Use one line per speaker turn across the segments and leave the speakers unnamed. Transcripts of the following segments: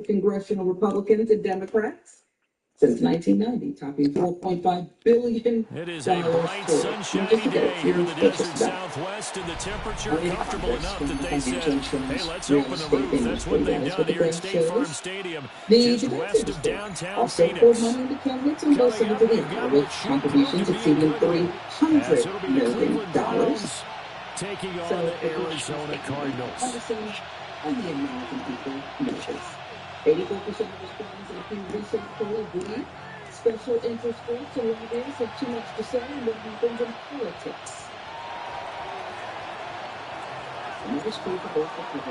congressional Republicans and Democrats since 1990, topping $4.5 billion.
It is a bright, sunshiny day here in the desert Southwest, and the temperature comfortable enough that they said, hey, let's open the roof. That's what they've done here at State Farm Stadium, just west of downtown Phoenix.
Coming up, we've got with contributions exceeding $300 million.
Taking on the Arizona Cardinals.
And the American people notice. 84% of respondents in a Pew Research poll agree special interest groups and lobbyists have too much to say on what happens in politics.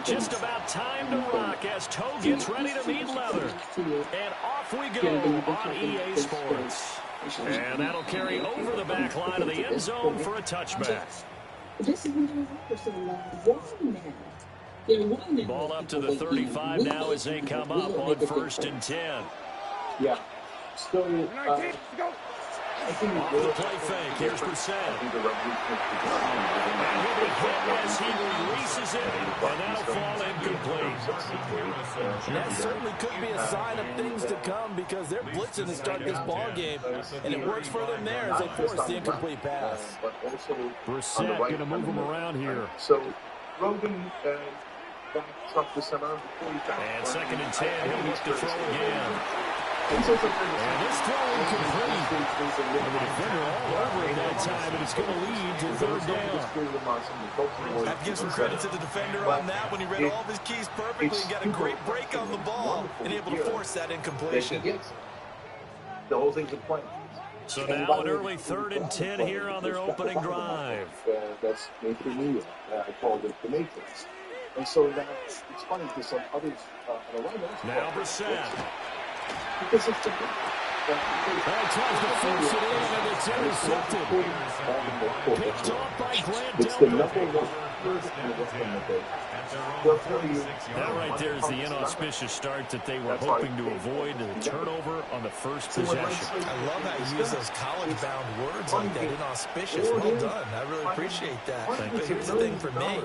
Just about time to rock as Toe gets ready to meet leather. And off we go on EA Sports. And that'll carry over the back line of the end zone for a touchback.
This has been doing for so long.
Ball up to the 35 now as they come up on 1st and 10.
Yeah. Still,
I think off the play fake. Here's Brissett. And he'll be hit as he releases it, and that'll fall incomplete.
That certainly could be a sign of things to come because they're blitzing to start this ball game, and it works for them there as they force the incomplete pass.
Brissett going to move him around here.
So, Rogan backs up the center.
And 2nd and 10, he'll look to throw again. And this throw incomplete. And the defender all over it that time, and it's going to lead to 3rd down.
I have to give some credit to the defender on that when he read all of his keys perfectly and got a great break on the ball and able to force that incompletion.
The whole thing's a play.
So now an early 3rd and 10 here on their opening drive.
That's Nathan Neal. I called it the Matrix. And so now it's funny because some others on the right
now Brissett.
Because it's the
tries to force it in, and it's intercepted. Picked off by Grant
it's the number one
that right there is the inauspicious start that they were hoping to avoid, the turnover on the first possession.
I love how you use those college-bound words like that, inauspicious. Well done. I really appreciate that. But here's the thing for me.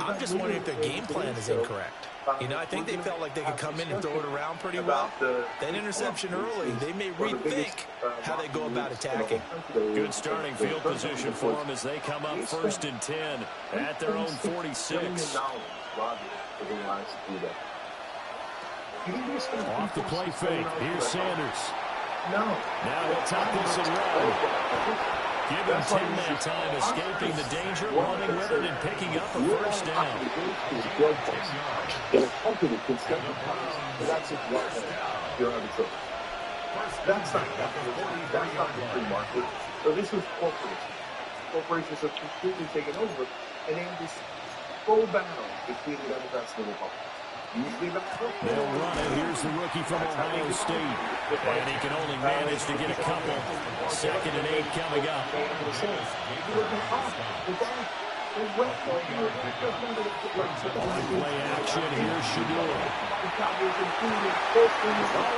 I'm just wondering if their game plan is incorrect. You know, I think they felt like they could come in and throw it around pretty well. That interception early, they may rethink how they go about attacking.
Good starting field position for them as they come up 1st and 10 at their own 46. Off the play fake. Here's Sanders. Now he'll tuck this and run. Give him 10 that time, escaping the danger, running with it, and picking up a 1st down.
That's not the free market. So this was corporations. Corporations have completely taken over, and then this full battle between the Democrats and the Republicans.
They'll run it. Here's the rookie from Ohio State. And he can only manage to get a couple. 2nd and 8 coming up. Play action. Here's Shador.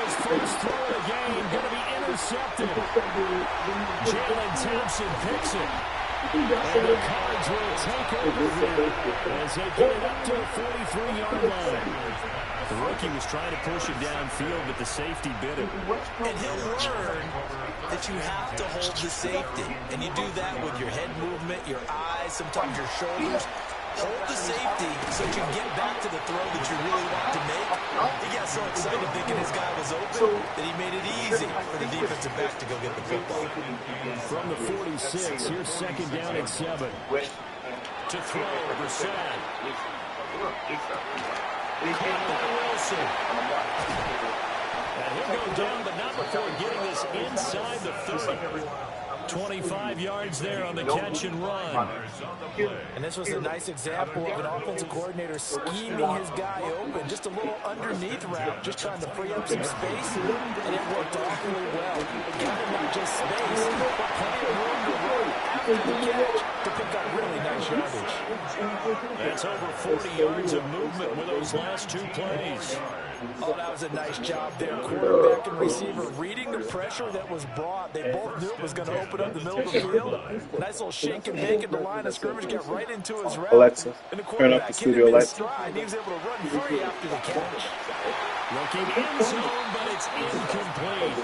His first throw of the game going to be intercepted. Jalen Thompson picks it. And the Cards will take over here as they get it up to the 43-yard line. The rookie was trying to push it downfield, but the safety bit him.
And he'll learn that you have to hold the safety. And you do that with your head movement, your eyes, sometimes your shoulders. Hold the safety so you can get back to the throw that you really want to make. He got so excited thinking his guy was open that he made it easy for the defensive back to go get the football.
From the 46, here's 2nd down and 7. To throw, Brissett. Caught by Wilson. And he'll go down, but not before getting this inside the 30. 25 yards there on the catch and run.
And this was a nice example of an offensive coordinator scheming his guy open. Just a little underneath route, just trying to free up some space, and it worked awfully well. Got him not just space, but plenty of room to run after the catch to pick up really nice yardage.
That's over 40 yards of movement with those last 2 plays.
Oh, that was a nice job there. Quarterback and receiver reading the pressure that was brought. They both knew it was going to open up the middle of the field. Nice little shake and bake at the line of scrimmage, get right into his route.
Alexa,
and the
turn up the studio lights.
He was able to run free after the catch.
Looking in zone, but it's incomplete.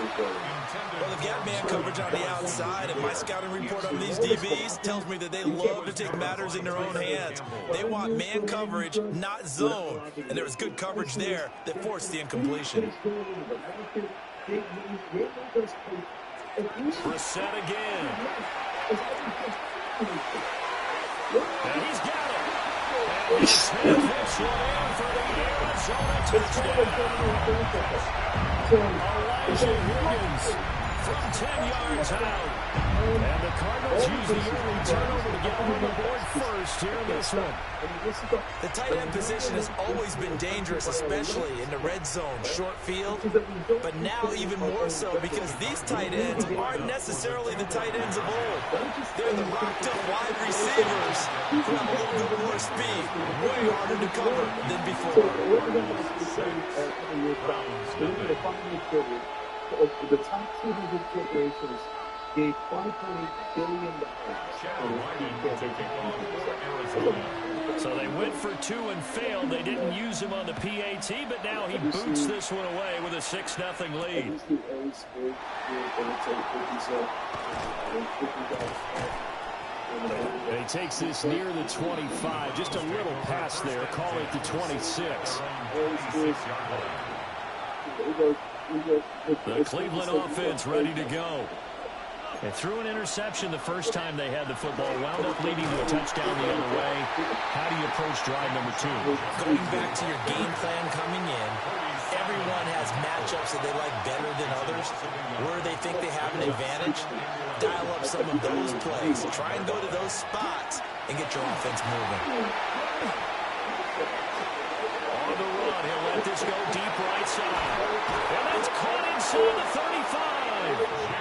Well, they've got man coverage on the outside, and my scouting report on these DBs tells me that they love to take matters in their own hands. They want man coverage, not zone. And there was good coverage there that forced the incompletion.
Brissett again. And he's got it. And he's hit this one in for the Arizona touchdown. Elijah Higgins from 10 yards out. And the Cardinals use the early turnover to get on the board first here in this one.
The tight end position has always been dangerous, especially in the red zone, short field. But now even more so because these tight ends aren't necessarily the tight ends of old. They're the rocked-up wide receivers who have a little bit more speed, way harder to cover than before.
The top 200 corporations gave $5.8 billion.
So they went for 2 and failed. They didn't use him on the PAT, but now he boots this one away with a 6-0 lead. And he takes this near the 25. Just a little pass there. Call it the 26. The Cleveland offense ready to go. They threw an interception the first time they had the football, wound up leading to a touchdown the other way. How do you approach drive number 2?
Going back to your game plan coming in, everyone has matchups that they like better than others. Where they think they have an advantage, dial up some of those plays. Try and go to those spots and get your offense moving.
On the run, he'll let this go deep right side. And that's caught inside the 35.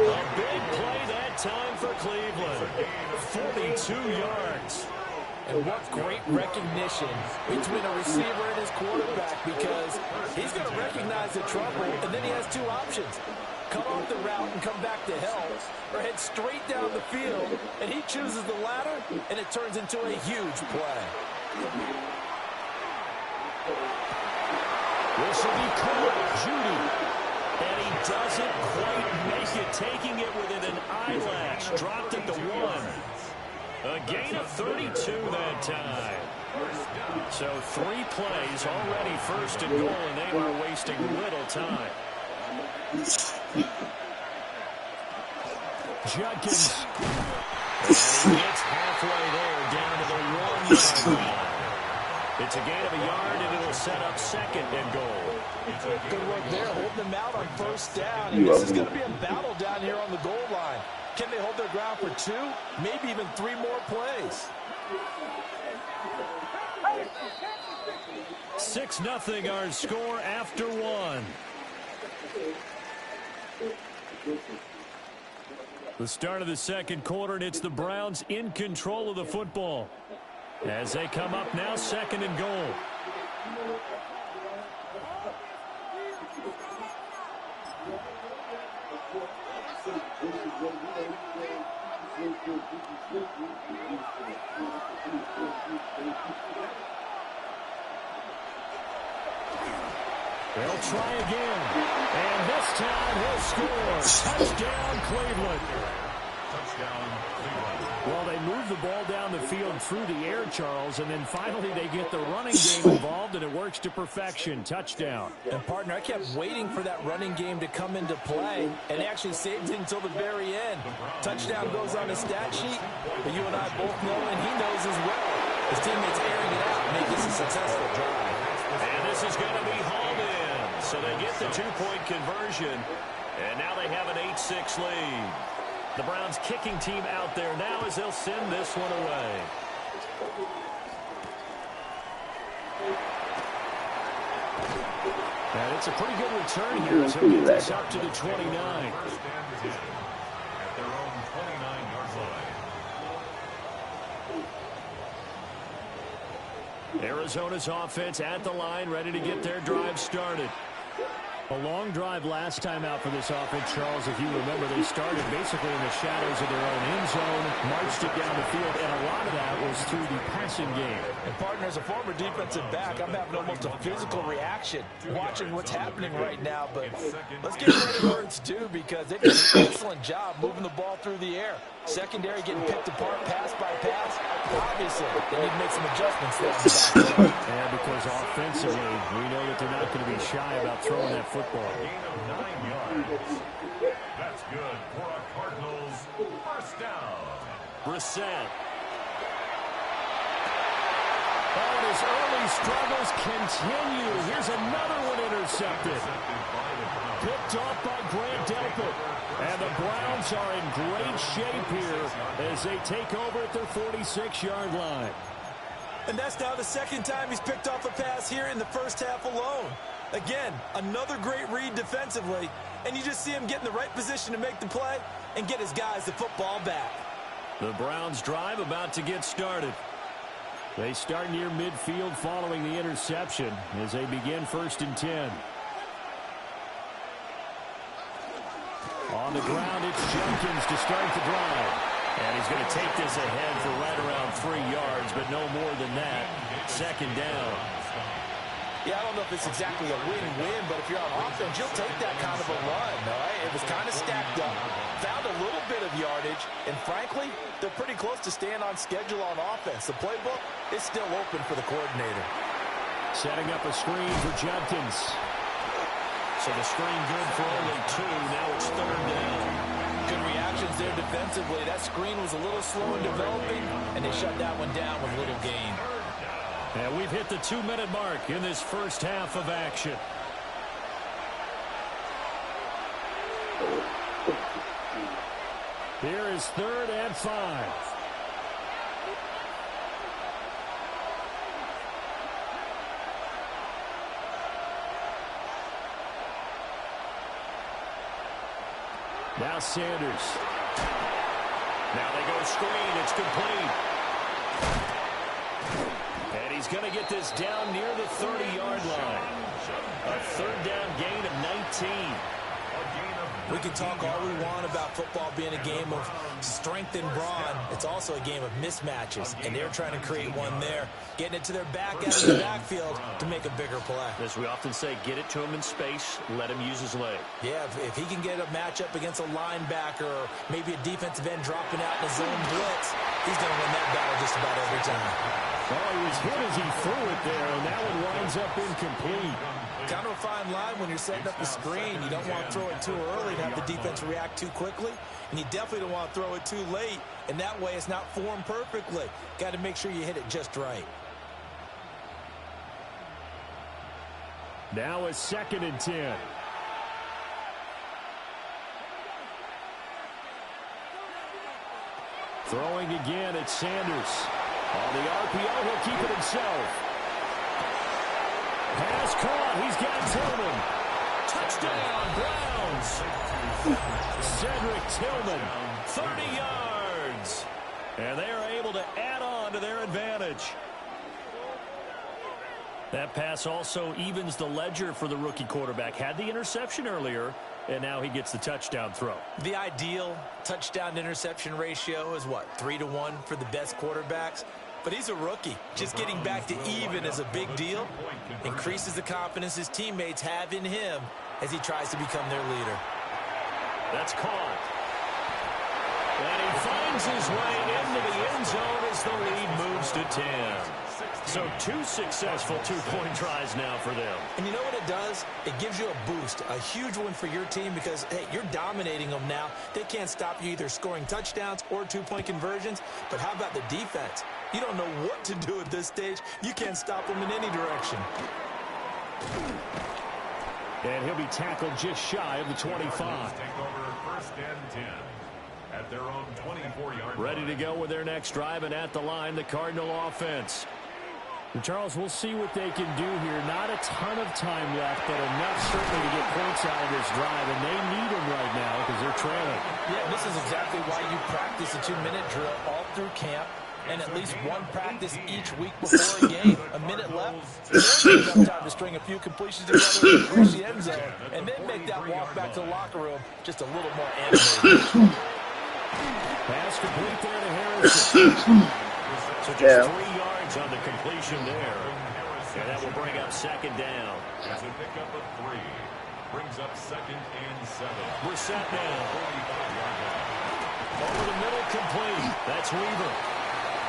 A big play that time for Cleveland. 42 yards.
And what great recognition between a receiver and his quarterback, because he's going to recognize the trouble, and then he has 2 options. Cut off the route and come back to help, or head straight down the field, and he chooses the latter, and it turns into a huge play.
This will be caught. Judy. And he doesn't quite make it, taking it within an eyelash. Dropped at the 1. A gain of 32 that time. So 3 plays already first and goal, and they are wasting little time. Judkins. And he gets halfway there, down to the 1-yard line. It's a gain of a yard, and it'll set up second and goal.
Good work there, holding them out on first down. And this is going to be a battle down here on the goal line. Can they hold their ground for 2, maybe even 3 more plays?
6-0 our score after 1. The start of the second quarter, and it's the Browns in control of the football. As they come up now, second and goal. They'll try again. And this time he'll score. Touchdown, Cleveland. Touchdown, Cleveland. Well, they move the ball down the field through the air, Charles, and then finally they get the running game involved, and it works to perfection. Touchdown.
And, partner, I kept waiting for that running game to come into play, and they actually saved it until the very end. Touchdown goes on the stat sheet, but you and I both know, and he knows as well. His teammates airing it out make this a successful drive.
And this is going to be hauled in. So they get the 2-point conversion, and now they have an 8-6 lead. The Browns kicking team out there now as they'll send this one away. And it's a pretty good return here as he'll get this up to the 29. Arizona's offense at the line, ready to get their drive started. A long drive last time out for this offense, Charles. If you remember, they started basically in the shadows of their own end zone, marched it down the field, and a lot of that was through the passing game.
And, partner, as a former defensive back, I'm having almost a physical reaction watching what's happening right now. But let's give credit where it's due because they've done an excellent job moving the ball through the air. Secondary getting picked apart pass by pass. Obviously, they need to make some adjustments there.
And because offensively, we know that they're not going to be shy about throwing that football.
Gain of 9 yards. That's good for a Cardinals first down.
Brissett. Oh, and his early struggles continue. Here's another one intercepted. Picked off by Grant Delpit. And the Browns are in great shape here as they take over at their 46-yard line.
And that's now the second time he's picked off a pass here in the first half alone. Again, another great read defensively, and you just see him get in the right position to make the play and get his guys the football back.
The Browns drive about to get started. They start near midfield following the interception as they begin 1st and 10. On the ground, it's Jenkins to start the drive. And he's going to take this ahead for right around 3 yards, but no more than that. 2nd down.
Yeah, I don't know if it's exactly a win-win, but if you're on offense, you'll take that kind of a run, all right? It was kind of stacked up, found a little bit of yardage, and frankly, they're pretty close to staying on schedule on offense. The playbook is still open for the coordinator.
Setting up a screen for Jenkins. So the screen good for only 2. Now it's 3rd down.
Good reactions there defensively. That screen was a little slow in developing, and they shut that one down with little gain.
And we've hit the 2-minute mark in this first half of action. Here is 3rd and 5. Now Sanders. Now they go screen. It's complete. And he's going to get this down near the 30-yard line. A 3rd down gain of 19.
We can talk all we want about football being a game of strength and brawn. It's also a game of mismatches, and they're trying to create one there, getting it to their back out of the backfield to make a bigger play.
As we often say, get it to him in space, let him use his leg.
Yeah, if he can get a matchup against a linebacker or maybe a defensive end dropping out in a zone blitz, he's going to win that battle just about every time.
Oh, he was hit as he threw it there, and that one winds up incomplete.
Kind of a fine line when you're setting up the screen. You don't want to throw it too early and have the defense react too quickly. And you definitely don't want to throw it too late. And that way it's not formed perfectly. Got to make sure you hit it just right.
Now it's 2nd and 10. Throwing again at Sanders. On the RPO, he'll keep it himself. Pass caught. He's got Tillman. Touchdown, Browns. Cedric Tillman, 30 yards. And they are able to add on to their advantage. That pass also evens the ledger for the rookie quarterback. Had the interception earlier, and now he gets the touchdown throw.
The ideal touchdown-interception ratio is what, 3-to-1 for the best quarterbacks? But he's a rookie. Just getting back to even is a big deal. Increases the confidence his teammates have in him as he tries to become their leader.
That's caught. And he finds his way into the end zone as the lead moves to 10. So 2 successful 2-point tries now for them.
And you know what it does? It gives you a boost, a huge one for your team because, hey, you're dominating them now. They can't stop you either scoring touchdowns or 2-point conversions. But how about the defense? You don't know what to do at this stage. You can't stop them in any direction.
And he'll be tackled just shy of the 25.
Take over 1st and 10 at their own 24-yard line.
Ready to go with their next drive, and at the line, the Cardinal offense. And Charles, we'll see what they can do here. Not a ton of time left, but enough certainly to get points out of this drive, and they need them right now because they're trailing.
Yeah, this is exactly why you practice a 2-minute drill all through camp. and at least one practice each week before a game. A minute left, enough time to string a few completions together and approach the end zone, and then make that walk back to the locker room just a little more animated.
Pass complete there to Harrison. So just 3 yards on the completion there. And that will bring up second down.
That's a pickup of 3. Brings up 2nd and 7.
Brissett now. Over the middle, complete. That's Weaver.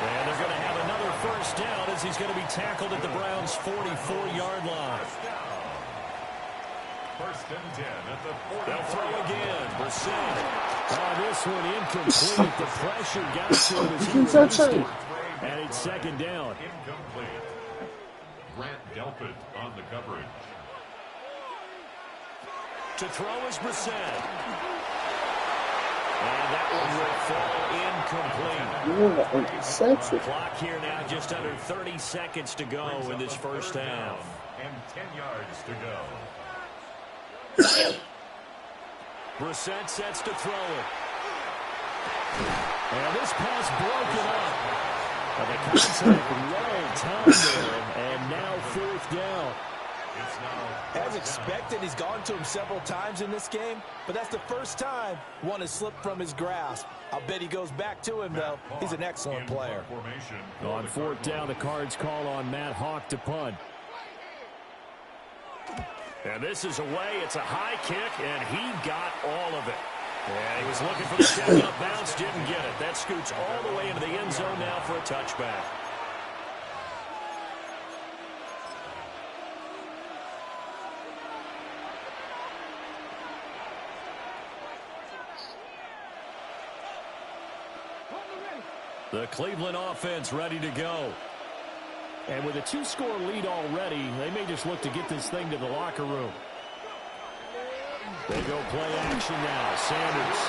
And they're going to have another first down as he's going to be tackled at the Browns' 44-yard line.
1st and 10 at the 40.
They'll throw again. Brissett. This one incomplete. The pressure got to him as he released it. And it's second down.
Incomplete. Grant Delpit on the coverage.
To throw is Brissett. And that one will fall incomplete. Clock here now, just under 30 seconds to go in this first half.
And 10 yards to go.
Brissett sets to throw it. And this pass broken up. But the contact well timed there, and now 4th down.
As expected, he's gone to him several times in this game, but that's the first time one has slipped from his grasp. I'll bet he goes back to him, though. He's an excellent player.
On 4th down, the Cards call on Matt Hawk to punt. And this is away. It's a high kick, and he got all of it. Yeah, he was looking for the check-up bounce, didn't get it. That scoots all the way into the end zone now for a touchback. The Cleveland offense ready to go. And with a 2-score lead already, they may just look to get this thing to the locker room. They go play action now. Sanders.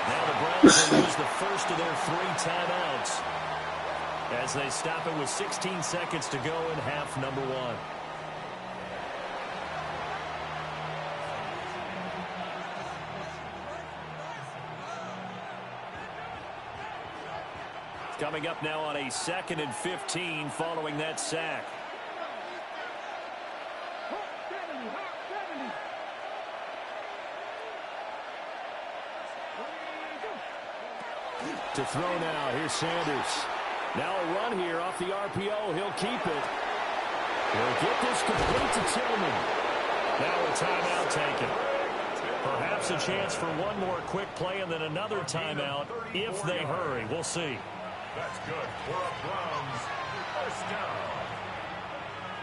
Now the Browns will use the first of their 3 timeouts as they stop it with 16 seconds to go in half number 1. Coming up now on a 2nd and 15 following that sack. To throw now, here's Sanders. Now a run here off the RPO. He'll keep it. He'll get this complete to Tillman. Now a timeout taken. Perhaps a chance for one more quick play and then another timeout if they hurry. We'll see.
That's good for a Browns first down.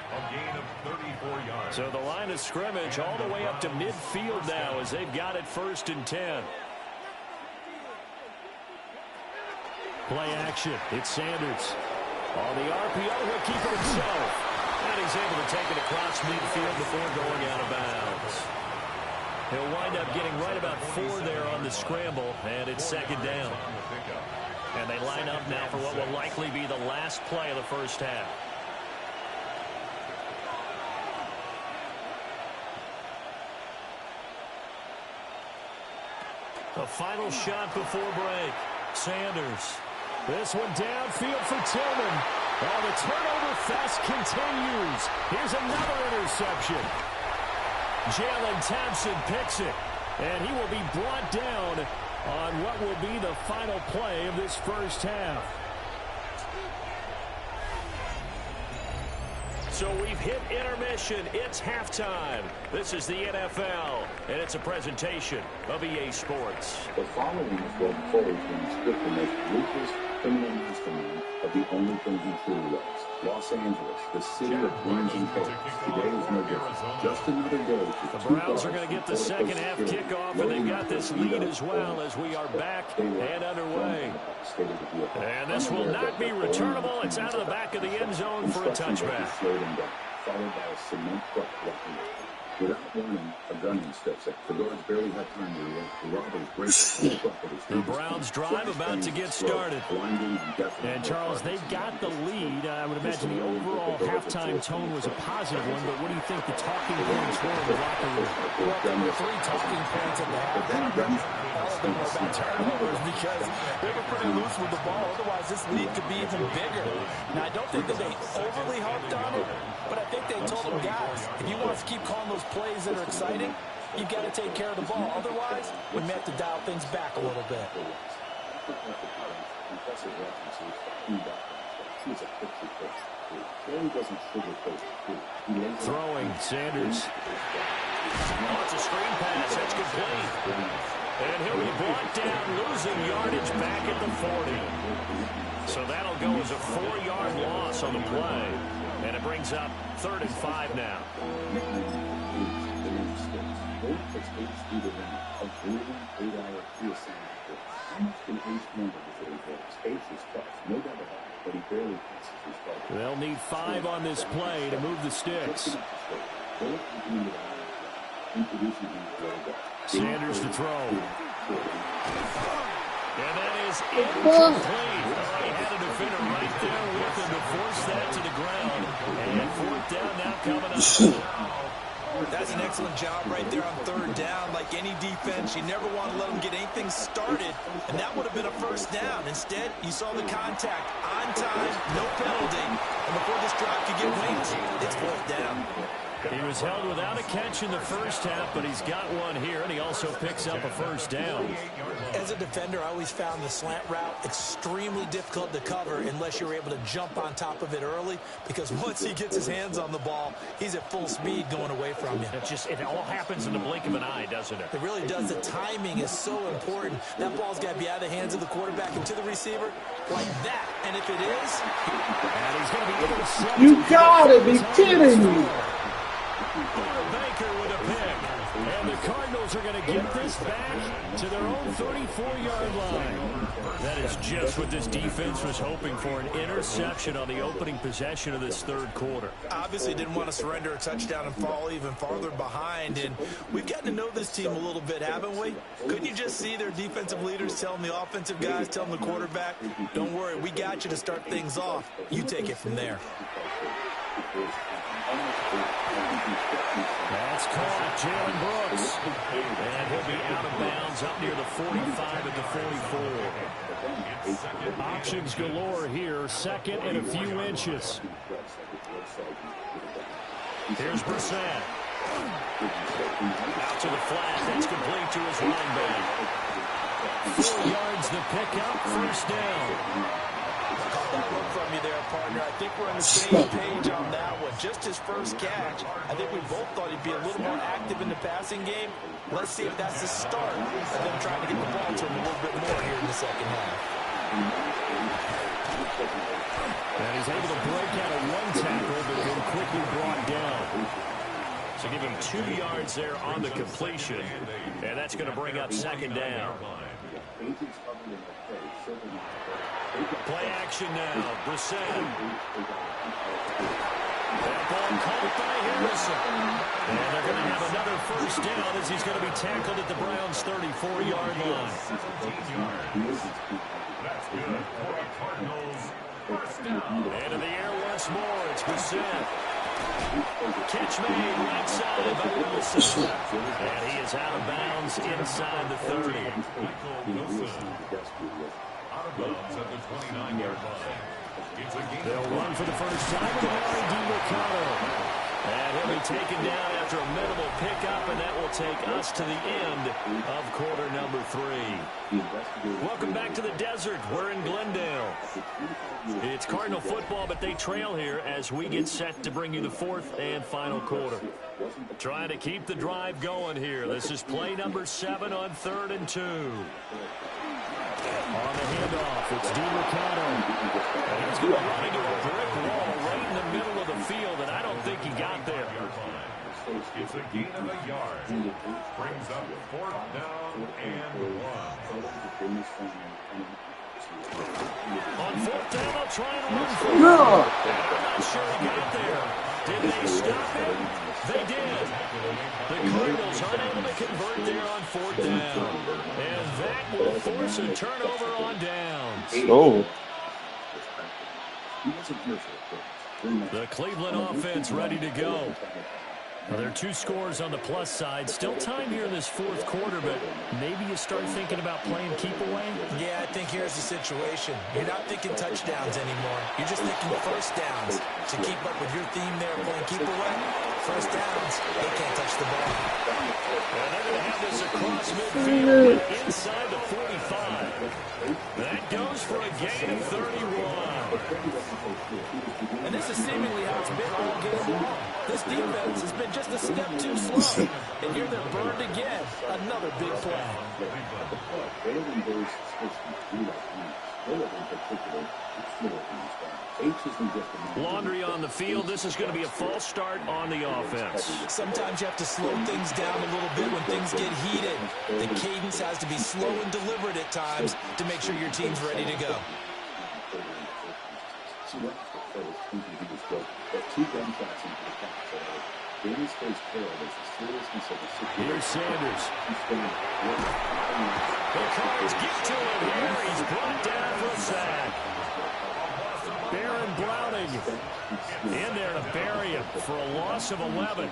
A gain of 34 yards.
So the line of scrimmage all the way up to midfield now as they've got it 1st and 10. Play action. It's Sanders. On the RPO, he'll keep it himself. And he's able to take it across midfield before going out of bounds. He'll wind up getting right about 4 there on the scramble, and it's second down. And they line up now for what will likely be the last play of the first half. A final shot before break. Sanders. This one downfield for Tillman. Oh, the turnover fest continues. Here's another interception. Jalen Thompson picks it. And he will be brought down on what will be the final play of this first half. So we've hit intermission. It's halftime. This is the NFL, and it's a presentation of EA Sports.
The following is what Cole can strip the most ruthless criminal mastermind of the only thing he truly loves. Los Angeles, the city of dreams and faith. Today is no different. Just another day.
The Browns are going to get the second half kickoff, and they've got this lead as well as we are back and underway. And this will not be returnable. It's out of the back of the end zone for a touchback.
Without warning, a gunman steps up. The guards barely have time to react. The robbers break
the Browns drive about to get started. And, Charles, they've got the lead. I would imagine the overall halftime tone was a positive one, but what do you think the talking points were in the locker room?
Well, there were 3 talking points at the half. All of them were about turnovers because they were pretty loose with the ball. Otherwise, this lead could be even bigger. Now, I don't think that they overly harped on it, but I think they told them, guys, if you want us to keep calling those plays that are exciting, you've got to take care of the ball. Otherwise, we may have to dial things back a little bit.
Throwing, Sanders. Oh, it's a screen pass. That's complete. And he'll be brought down, losing yardage back at the 40. So that'll go as a 4-yard loss on the play. And it brings up 3rd and 5 now. They'll need 5 on this play to move the sticks. Sanders to throw. And that is incomplete. He had a defender right there with him to force that to the ground. And 4th down now coming up.
That's an excellent job right there on 3rd down. Like any defense, you never want to let them get anything started, and that would have been a 1st down. Instead, you saw the contact on time, no penalty, and before this drive could get wings, it's 4th down.
He was held without a catch in the first half, but he's got one here, and he also picks up a 1st down.
As a defender, I always found the slant route extremely difficult to cover unless you're able to jump on top of it early, because once he gets his hands on the ball, he's at full speed going away from you.
It all happens in the blink of an eye, doesn't it?
It really does. The timing is so important. That ball's got to be out of the hands of the quarterback and to the receiver like that. And if it is,
and he's going to be intercepted.
You gotta be kidding me.
Baker with a pick. And the Cardinals are going to get this back to their own 34-yard line. That is just what this defense was hoping for, an interception on the opening possession of this 3rd quarter.
Obviously didn't want to surrender a touchdown and fall even farther behind, and we've gotten to know this team a little bit, haven't we? Couldn't you just see their defensive leaders telling the offensive guys, telling the quarterback, don't worry, we got you to start things off. You take it from there.
That's caught, Jalen Brooks. And he'll be out of bounds up near the 45 at the 44. Options galore here, 2nd and a few inches. Here's Brissett. Out to the flat, that's complete to his running back. 4 yards the pickup, 1st down.
That look from you there, partner. I think we're on the same page on that one. Just his first catch. I think we both thought he'd be a little more active in the passing game. Let's see if that's the start of them trying to get the ball to him a little bit more here in the 2nd half.
And he's able to break out of 1 tackle, but then quickly brought down. So give him 2 yards there on the completion. And that's going to bring up 2nd down. Play action now. Brissett. That ball caught by Harrison. And they're going to have another 1st down as he's going to be tackled at the Browns' 34-yard line.
That's good for the Cardinals. 1st down.
And in the air once more, it's Brissett. Catch made right side by Wilson. And he is out of bounds inside the 30.
Michael Wilson. Out of bounds at the 29-yard line. It's a gain.
They'll run for the first time with Larry DiMercato. And he'll be taken down after a minimal pickup, and that will take us to the end of quarter number 3. Welcome back to the desert. We're in Glendale. It's Cardinal football, but they trail here as we get set to bring you the 4th and final quarter. Trying to keep the drive going here. This is play number 7 on 3rd and 2. On the handoff, it's DiMercato. And he's going to run into a brick wall right in the middle of the field, and I don't think he got there.
It's a gain of a yard. Brings up 4th down and 1.
On 4th down, they'll try and run for it. I'm not sure he got there. Did they stop it? They did. The Cardinals unable to convert there on 4th down. And that will force a turnover on downs.
Oh.
The Cleveland offense ready to go. Well, there are 2 scores on the plus side. Still time here in this 4th quarter, but maybe you start thinking about playing keep away?
Yeah, I think here's the situation. You're not thinking touchdowns anymore. You're just thinking first downs. To keep up with your theme there, playing keep away, first downs, they can't touch the ball.
And they're going to have this across midfield inside the 45. That goes for a gain of 31.
And this is seemingly how it's been all game long. This defense has been just a step too slow. And here they're burned again. Another big play.
Laundry on the field. This is going to be a false start on the offense.
Sometimes you have to slow things down a little bit when things get heated. The cadence has to be slow and deliberate at times to make sure your team's ready to go.
Here's Sanders. The Cards get to him here. He's brought down for a sack. Baron Browning in there to bury him for a loss of 11.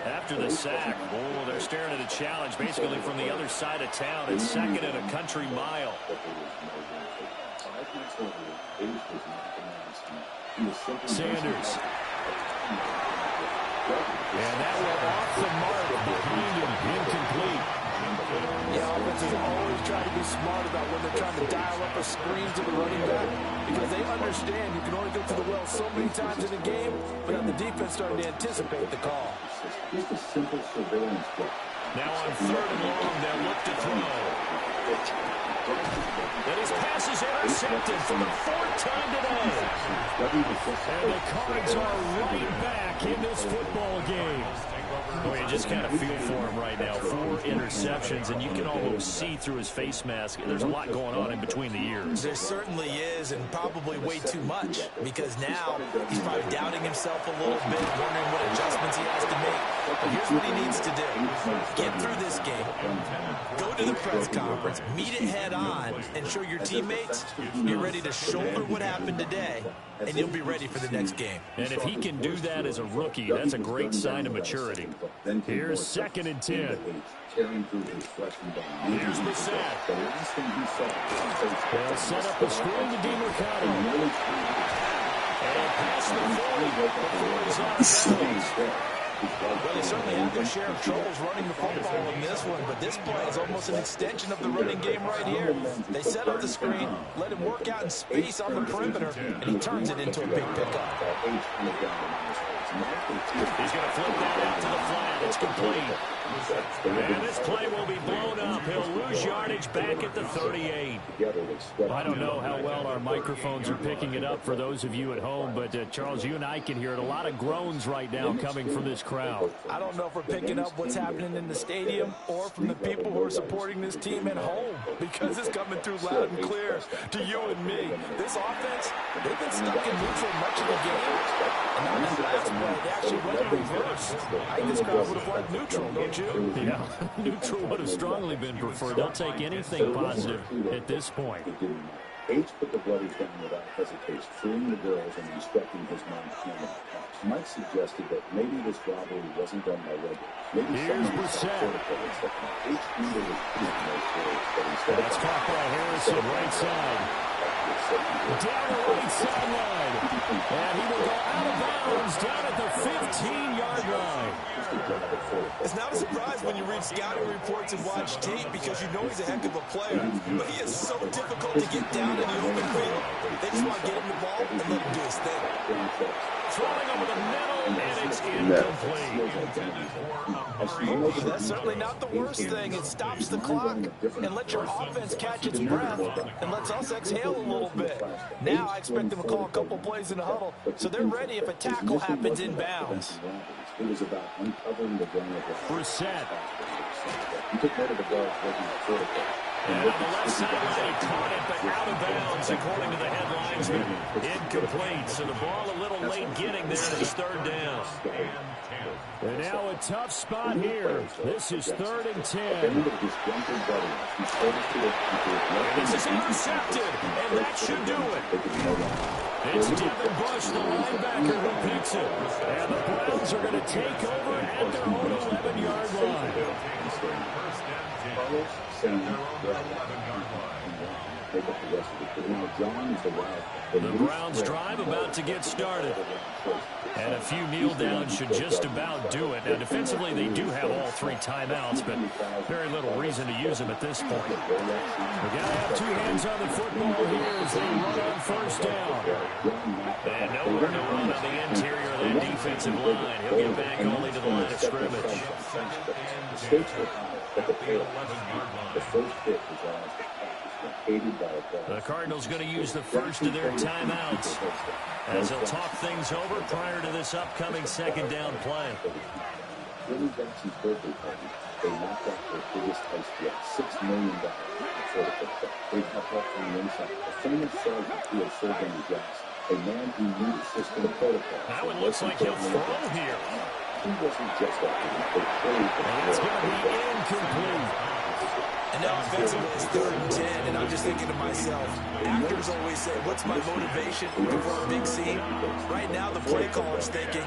After the sack, oh, they're staring at a challenge basically from the other side of town. It's 2nd and a country mile. Sanders. And that will off the mark behind him, incomplete.
Yeah, offenses always try to be smart about when they're trying to dial up a screen to the running back because they understand you can only go to the well so many times in a game, but now the defense starting to anticipate the call.
Just a simple surveillance play.
Now on 3rd and long, they'll look to throw. And his pass is intercepted for the 4th time today. And the Cards are right back in this football game. Well, you just kind of feel for him right now. 4 interceptions, and you can almost see through his face mask. There's a lot going on in between the ears.
There certainly is, and probably way too much, because now he's probably doubting himself a little bit, wondering what adjustments he has to make. But here's what he needs to do. Get through this game. Go to the press conference, meet it head on, and show your teammates you're ready to shoulder what happened today, and you'll be ready for the next game.
And if he can do that as a rookie, that's a great sign of maturity. Here's 2nd and 10. Here's Brissett. They'll set up a screen to DeMarcado. And pass the 40 before he's out of bounds.
Well, they certainly have their share of troubles running the football in this one, but this play is almost an extension of the running game right here. They set up the screen, let him work out in space on the perimeter, and he turns it into a big pickup.
He's going to flip that out to the flat. It's complete. And this play will be blown up. He'll lose yardage back at the 38. I don't know how well our microphones are picking it up for those of you at home, but Charles, you and I can hear it. A lot of groans right now coming from this crowd.
I don't know if we're picking up what's happening in the stadium or from the people who are supporting this team at home, because it's coming through loud and clear to you and me. This offense, they've been stuck in neutral much of the game, and on that last play, they actually went in reverse. I think this crowd would have liked neutral, don't you?
Yeah, neutral would have strongly been preferred. They'll take anything positive at this point.
H put the bloodies down without hesitation, freeing the girls and instructing his non-human. Mike suggested that maybe this robbery wasn't done by regulars. Maybe
here's Brissett. That's caught by Harrison, right side. Down the right sideline. And he will go out of bounds down at the 15-yard line.
It's not a surprise when you read scouting reports and watch tape, because you know he's a heck of a player. But he is so difficult to get down in the open field. They just want to get him the ball and let him do his thing.
Throwing over the middle, and it's incomplete.
That's certainly not the worst thing. It stops the clock and lets your offense catch its breath and lets us exhale a little bit. Now I expect them to call a couple plays in the huddle, so they're ready if a tackle happens inbounds.
It was about uncovering the ground.
Brissett.
You took note of the guards working the quarterback.
And on the left sideline, he caught it, but out of bounds, according to the headlinesman. Incomplete, so the ball a little late getting there. It's third down. And now a tough spot here. This is 3rd and 10. And this is intercepted, and that should do it. It's Devin Bush, the linebacker, who picks it. And the Browns are going to take over at their own 11-yard line. The Browns drive about to get started. And a few kneel downs should just about do it. Now, defensively, they do have all 3 timeouts, but very little reason to use them at this point. They've got to have 2 hands on the football here as they run on first down. And nowhere to run on the interior of that defensive line. He'll get back only to the line of scrimmage. The Cardinals going to use the first of their timeouts as they'll talk things over prior to this upcoming second down play.
Willie Jackson's birthday party, they knocked out their biggest ice yet, $6 million before the football. They have help from the inside. A famous sergeant who had served under Jackson, a man who knew the system protocol.
Now it looks like he'll throw here.
He wasn't just after him, they played.
And it's going to be incomplete.
And now offensively, it's 3rd and 10, and I'm just thinking to myself, actors always say, what's my motivation before a big scene? Right now, the play caller's thinking,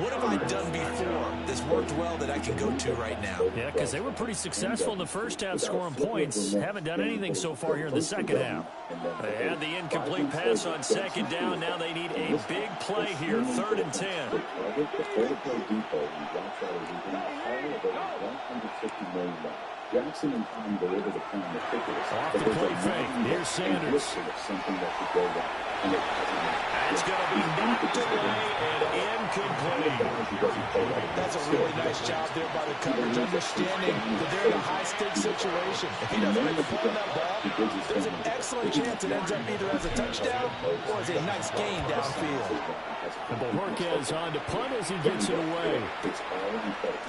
what have I done before that's worked well that I can go to right now?
Yeah, because they were pretty successful in the first half scoring points. Haven't done anything so far here in the second half. They had the incomplete pass on second down. Now they need a big play here, 3rd and 10.
Jackson and Tom delivered upon meticulous.
Off the play fake. Here's Sanders.
Something that could go wrong.
It's going to be knocked away and incomplete.
That's a really nice job there by the coverage, understanding that they're in a high-stakes situation. If he doesn't make a play on that ball, there's an excellent chance it ends up either as a touchdown or as a nice gain downfield.
And Bojorquez on to punt as he gets it away.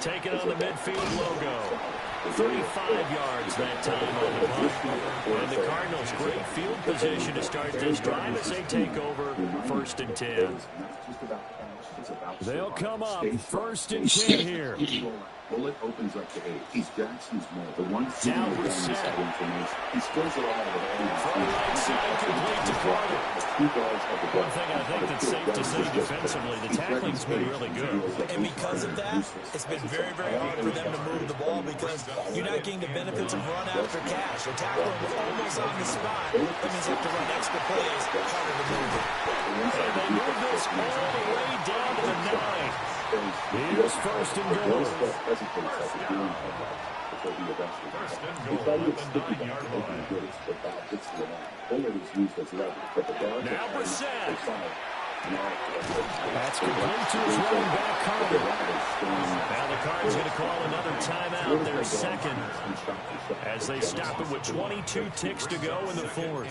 Taking on the midfield logo. 35 yards that time on the punt. And the Cardinals, great field position to start this drive as they take over 1st and 10. They'll come up 1st and 10 here.
Bullet opens up to 8. He's Jackson's man. The one thing that inside information. He spills it all
from right side, complete to Carter. One thing I think that's safe to say defensively, the tackling's been really good.
And because of that, it's been very, very hard for them to move the ball because you're not getting the benefits of run after catch. You're tackling almost on the spot. That means you have to run extra plays, harder to move it.
And they move this all the way down to the 9. Here's 1st and goal. Now Brissett. That's complete to his running back, Carter. Now the Cards going to call another timeout, their second, as they stop it with 22 ticks to go in the 4th.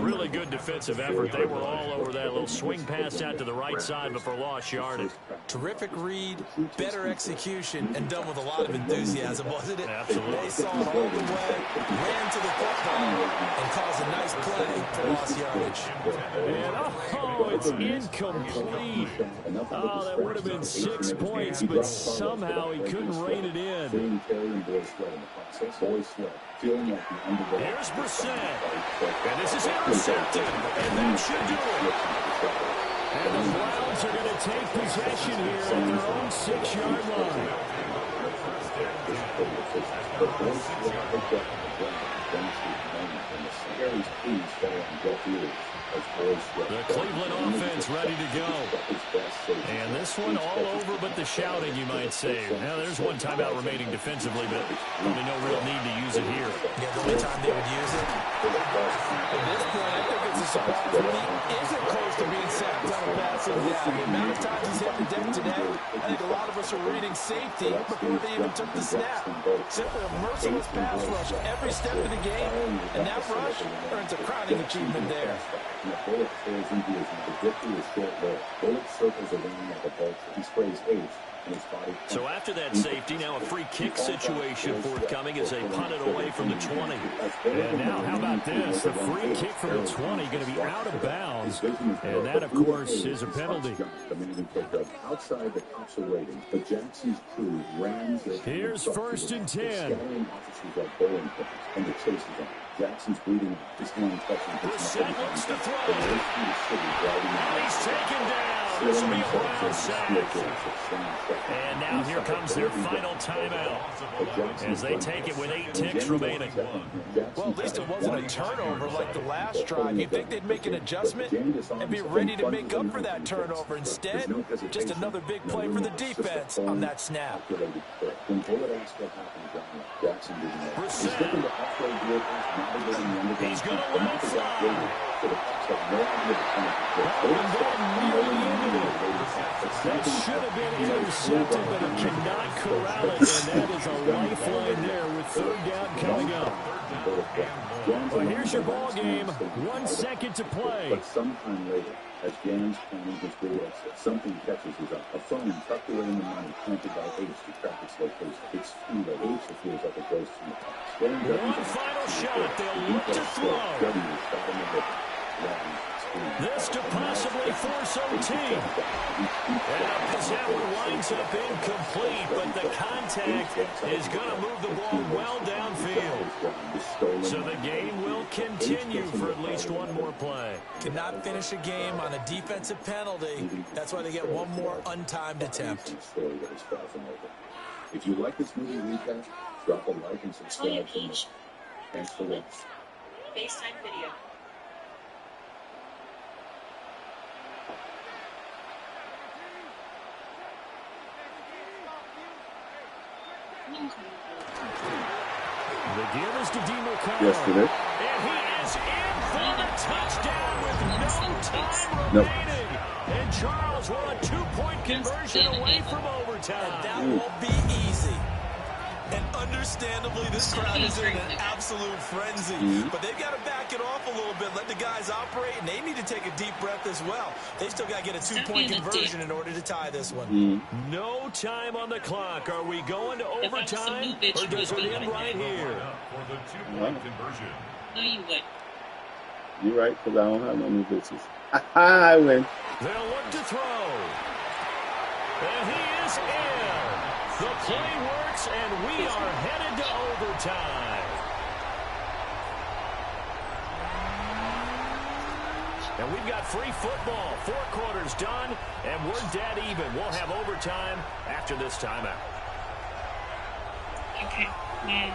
Really good defensive effort. They were all over that little swing pass out to the right side before lost yardage.
Terrific read, better execution, and done with a lot of enthusiasm, wasn't it?
Absolutely.
They saw it all the way, ran to the football, and caused a nice play for lost yardage.
And it's incomplete. Oh, that would have been 6 points, but somehow he couldn't rein it in. Here's Brissett. And this is intercepted. And that should do it. And the Browns are going to take possession here at their own 6-yard line. The Cleveland offense ready to go. And this one all over but the shouting, you might say. Now, there's one timeout remaining defensively, but probably no real need to use it here.
Yeah, the only time they would use it. At this point, I think it's a surprise when he isn't close to being sacked on a passing down. The amount of times he's hit the deck today, I think a lot of us are reading safety before they even took the snap. Simply a merciless pass rush every step of the game, and that rush earns a crowning achievement there.
Bullock sails into his hand. The victory is short-lived. Bullock circles around like a vulture. He sprays ace, and his body...
So after that safety, now a free kick situation forthcoming as they punt it away from the 20.
And now, how about this? The free kick from the 20 going to be out of bounds. And that, of course, is a penalty.
Outside the cops are waiting, but Jackson's crew rams their...
Here's 1st and 10.
Scattering officers like bowling pins, and the chase is on. Jackson's bleeding out. His hand touching his
Brissett looks to throw.
The race through the city driving
And he's taken down. This will be a Brown sack. And now here comes their final timeout as they take it with 8 ticks remaining.
Well, at least it wasn't a turnover like the last drive. You'd think they'd make an adjustment and be ready to make up for that turnover. Instead, just another big play for the defense on that snap.
Brissett. He's going to let it fly.
That should have been intercepted, but he cannot corral it, and that is a lifeline there with 3rd down coming up. Well, here's your ball game. 1 second to play.
But sometime later, as Gannon's planning his big exit, something catches his eye. A phone tucked away in the money planted by H to track its location. It's true that H feels like a ghost in the past.
One final shot. They'll look to throw. This to possibly force OT. And that one winds up incomplete, but the contact is going to move the ball well downfield. So the game will continue for at least one more play.
Cannot finish a game on a defensive penalty. That's why they get one more untimed attempt.
If you like this movie recap, drop a like and subscribe. Thanks for watching.
FaceTime video.
The give is to DeMarco.
Yesterday.
And he is in for the touchdown with no time remaining. And Charles will a 2-point conversion away from overtime.
And that won't be easy. And understandably, this crowd is in an absolute frenzy. But they've got to back it off a little bit, let the guys operate, and they need to take a deep breath as well. They still got to get a 2-point conversion in order to tie this one.
No time on the clock. Are we going to overtime, or does it end right here?
For the 2-point conversion.
No, you would.
You're right, because I don't have no new bitches. I win.
They'll look to throw. And he is in. The play works, and we are headed to overtime. And we've got free football. 4 quarters done, and we're dead even. We'll have overtime after this timeout.
Okay, man.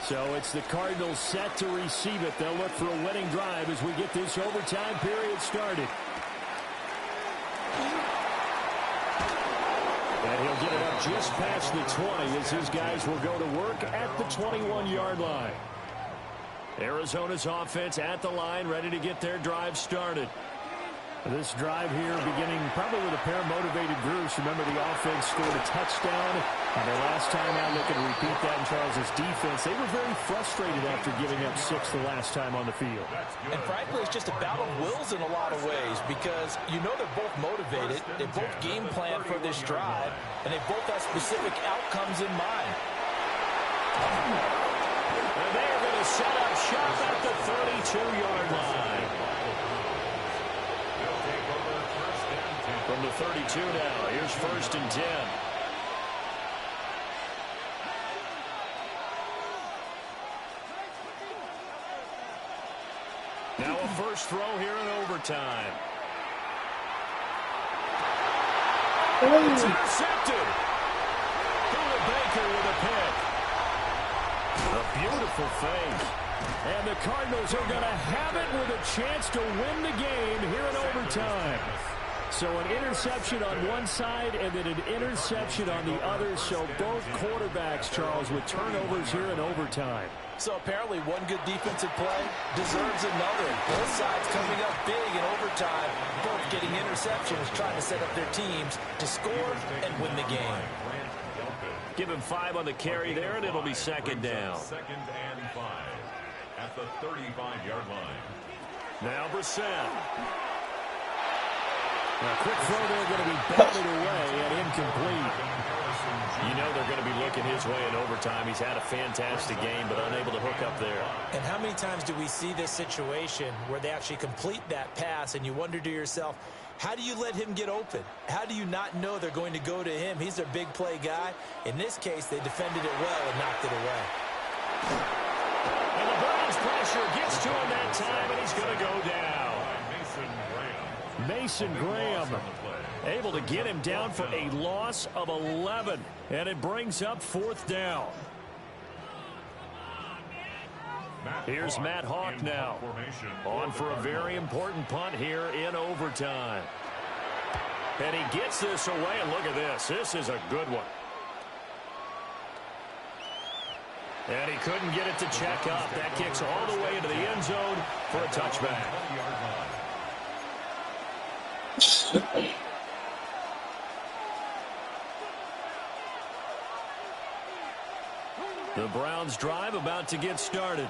So it's the Cardinals set to receive it. They'll look for a winning drive as we get this overtime period started. And he'll get it up just past the 20 as his guys will go to work at the 21-yard line. Arizona's offense at the line, ready to get their drive started. This drive here beginning probably with a pair of motivated groups. Remember, the offense scored a touchdown. And their last time out, they could repeat that in Charles's defense. They were very frustrated after giving up 6 the last time on the field.
And frankly, it's just a battle of wills in a lot of ways because you know they're both motivated. They both game plan for this drive, and they both have specific outcomes in mind.
And they're going to set up shop at the 32-yard line. From the 32 now, here's 1st and 10. Now a first throw here in overtime. It's intercepted. Buda Baker with a pick. A beautiful fake. And the Cardinals are going to have it with a chance to win the game here in overtime.
So an interception on one side and then an interception on the other. So both quarterbacks, Charles, with turnovers here in overtime.
So apparently one good defensive play deserves another. Both sides coming up big in overtime, both getting interceptions, trying to set up their teams to score and win the game.
Give him 5 on the carry there, and it'll be second down.
Second and 5 at the 35-yard line.
Now Brissett. A quick throw there going to be batted away and incomplete. You know they're going to be looking his way in overtime. He's had a fantastic game, but unable to hook up there.
And how many times do we see this situation where they actually complete that pass and you wonder to yourself, how do you let him get open? How do you not know they're going to go to him? He's their big play guy. In this case, they defended it well and knocked it away.
And the Browns pressure gets to him that time, and he's going to go down. Mason Graham able to get him down for a loss of 11, and it brings up 4th down. Here's Matt Hawk now, on for a very important punt here in overtime. And he gets this away, and look at this. This is a good one. And he couldn't get it to check up. That kicks all the way into the end zone for a touchback. The Browns drive about to get started.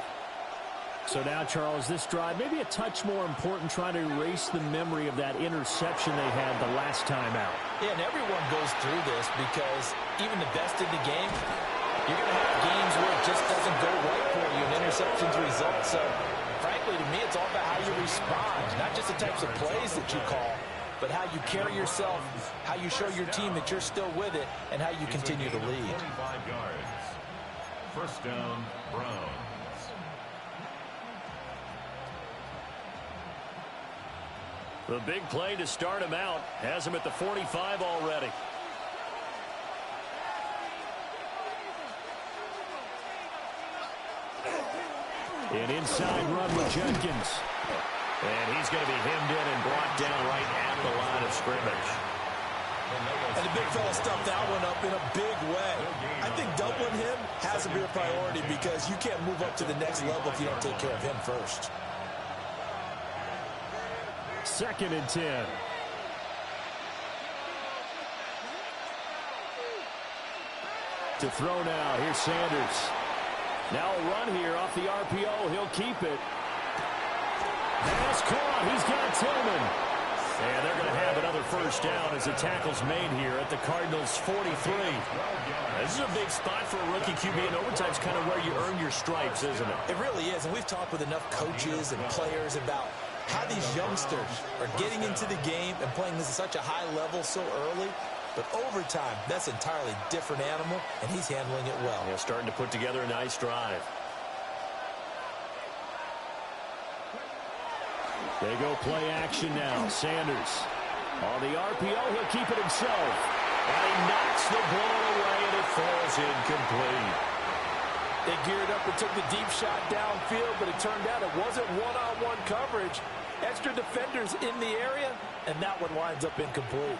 So now, Charles, this drive maybe a touch more important, trying to erase the memory of that interception they had the last time out.
Yeah, and everyone goes through this because even the best in the game, you're going to have games where it just doesn't go right for you and interceptions result. So, frankly, to me, it's all about how you respond, not just the types of plays that you call, but how you carry yourself, how you show your team that you're still with it, and how you continue to lead.
25 yards. First down, Browns.
The big play to start him out has him at the 45 already. An inside run with Jenkins. And he's going to be hemmed in and brought down right at the line of scrimmage.
And the big fella stuffed that one up in a big way. I think doubling him has to be a priority because you can't move up to the next level if you don't take care of him first.
2nd and 10. To throw now, here's Sanders. Now a run here off the RPO. He'll keep it. Pass caught. He's got Tillman. And they're going to have another first down as the tackle's made here at the Cardinals' 43. This is a big spot for a rookie QB, and overtime's kind of where you earn your stripes, isn't it?
It really is, and we've talked with enough coaches and players about how these youngsters are getting into the game and playing this at such a high level so early. But overtime, that's an entirely different animal, and he's handling it well.
Yeah, starting to put together a nice drive. They go play action now. Sanders on the RPO. He'll keep it himself. And he knocks the ball away, and it falls incomplete.
They geared up and took the deep shot downfield, but it turned out it wasn't one-on-one coverage. Extra defenders in the area, and that one winds up incomplete.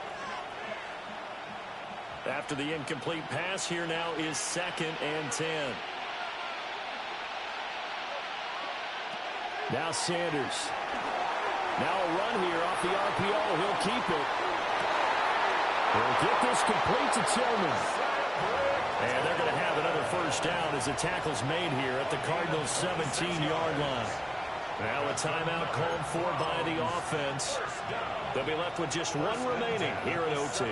After the incomplete pass, here now is 2nd and 10. Now Sanders. Now a run here off the RPO. He'll keep it. He'll get this complete to Tillman. And they're going to have another first down as the tackle's made here at the Cardinals' 17-yard line. Now a timeout called for by the offense. They'll be left with just one remaining here at OT.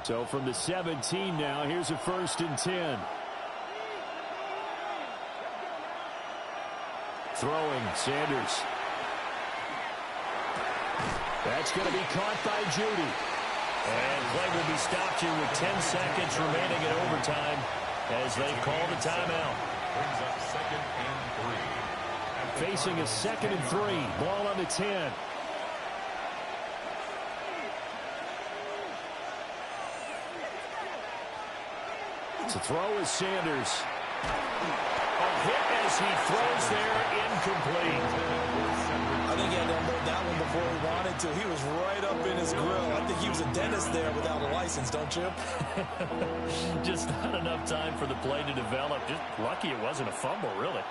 So from the 17 now, here's a 1st and 10. Throwing, Sanders. That's going to be caught by Judy. And play will be stopped here with 10 seconds remaining in overtime as they call the timeout.
Brings up 2nd and 3.
Facing a 2nd and 3. Ball on the 10. To throw is Sanders. A hit as he throws there, incomplete.
I think he had to unload that one before he wanted to. He was right up in his grill. I think he was a dentist there without a license, don't you?
Just not enough time for the play to develop. Just lucky it wasn't a fumble, really.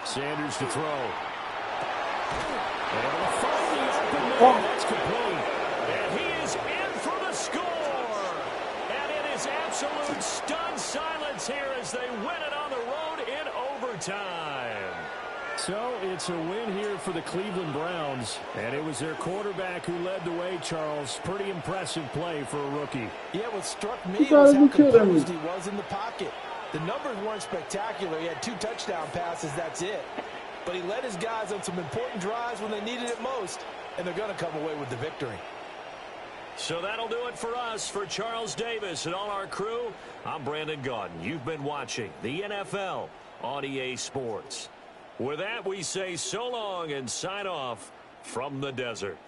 Sanders to throw. Able to find the open man. That's complete. And he is in for the score. And it is absolute stunned silence here as they win it on the road in overtime. So it's a win here for the Cleveland Browns. And it was their quarterback who led the way, Charles. Pretty impressive play for a rookie.
Yeah, what struck me was how composed he was in the pocket. The numbers weren't spectacular. He had 2 touchdown passes, that's it. But he led his guys on some important drives when they needed it most, and they're going to come away with the victory.
So that'll do it for us. For Charles Davis and all our crew, I'm Brandon Gaudin. You've been watching the NFL on EA Sports. With that, we say so long and sign off from the desert.